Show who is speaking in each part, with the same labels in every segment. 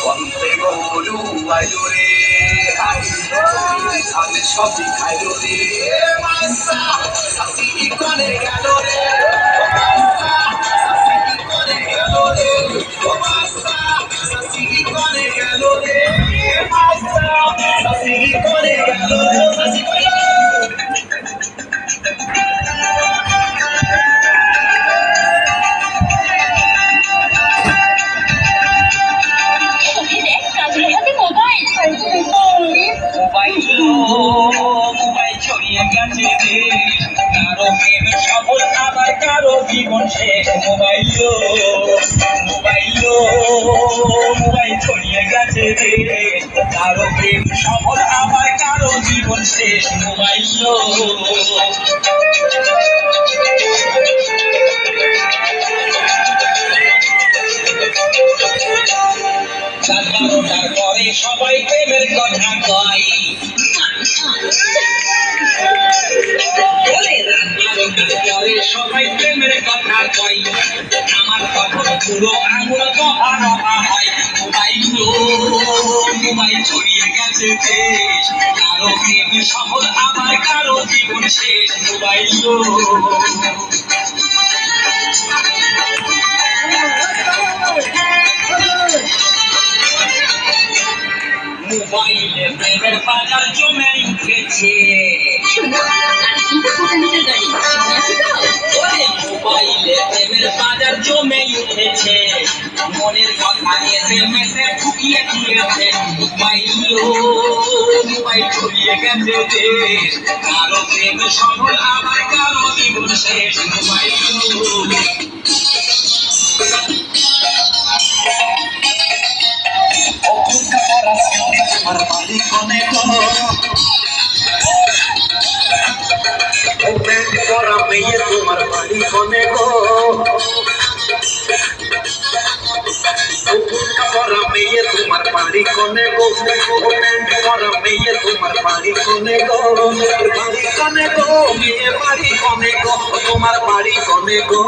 Speaker 1: কন্তে গরু আইলো রে ধানের সবই খাইলো রে মাসা সাসি কি করে গেল রে সাসি কি করে গেল রে মাসা সাসি কি করে গেল রে মাসা সাসি কি করে গেল রে সাসি মোবাইল ছড়িয়ে গেছে দেশ কারো প্রেম সফল আবার কারো জীবন শেষ মোবাইল ছড়িয়ে গেছে দেশ কারো প্রেম সফল আবার কারো জীবন শেষ মোবাইল তার পরে সবাই প্রেমের কথা কয় সবাই প্রেমের কথা কয় আমার তখন পুরো আঙুল কথা রবা হয় মোবাইল ছড়িয়ে গেছে দেশ কারো প্রেম সফল আবার কারো জীবন শেষ মোবাইল মোবাইলে প্রেমের বাজার জমে উঠেছে মোবাইলে প্রেমের বাজার জমে উঠেছে মনের কথা এসএমএসে ঢুকিয়ে দিয়েছে মোবাইল ছড়িয়ে গেছে দেশ কারো প্রেম সফল আবার কারো জীবন শেষ মোবাইল তোমার বাড়ি কনে গো করা মেয়ে তোমার বাড়ি কনে গো করা মেয়ে তোমার বাড়ি কনে গো করা মেয়ে তোমার বাড়ি কনে গো বাড়ি কনে গো মেয়ে বাড়ি কনে গো তোমার বাড়ি কনে গো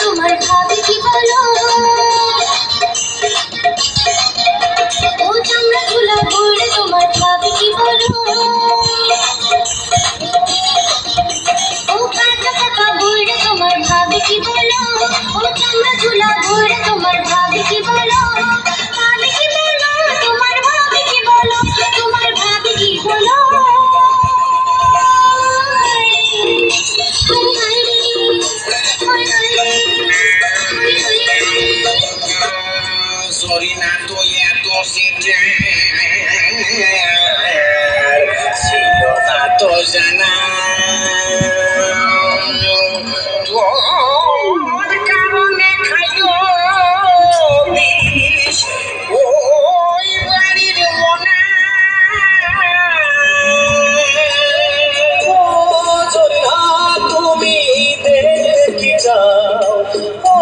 Speaker 2: তোমার খাবে কি বলো ও চামড়া গুলা ঘুরে তোমার খাবে কি বলো ও কাঁচা কাকা ঘুরে তোমার খাবে কি বলো ও চামড়া গুলা ঘুরে তোমার খাবে কি বলো খাবে কি বলো তোমার ভাবে কি বলো তোমার ভাবে কি বলো
Speaker 1: Sorry, not to yet to sit ছিল না তো জানা তোর কারণে খাইও বিষ ওই বাড়ির মনে তুমি দেখি যাও ও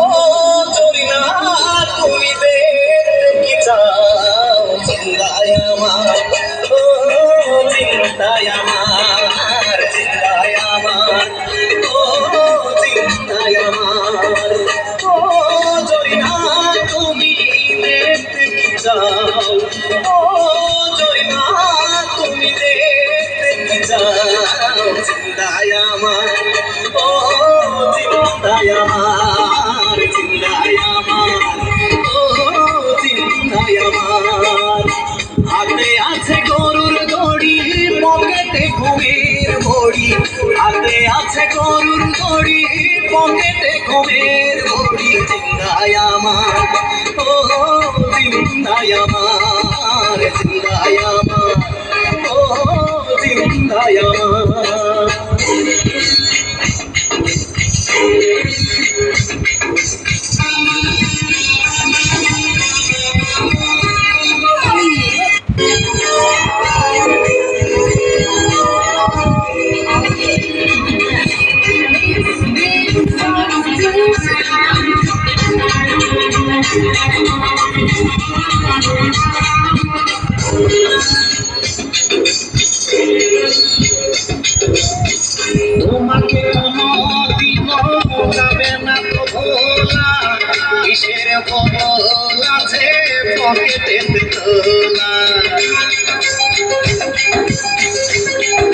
Speaker 1: জরিনা তুমি দেখি যাও জিন্দায় আমার ও জিন্দায় আমার জিন্দায় আমার ও জিন্দায় আমার ও জরিনা তুমি দেখি যাও ও জরিনা তুমি দেখি যাও জিন্দায় আমার ও জিন্দায় আমার জিন্দায় আমার ও জিন্দায় আমার হাতে আছে গরুর দড়ি পকেটে ঘুমের বড়ি হাতে আছে গরুর দড়ি পকেটে ঘুমের বড়ি জিন্দায় আমার ও জিন্দায় আমার জিন্দায় আমার ও জিন্দায় আমার
Speaker 2: Thank you.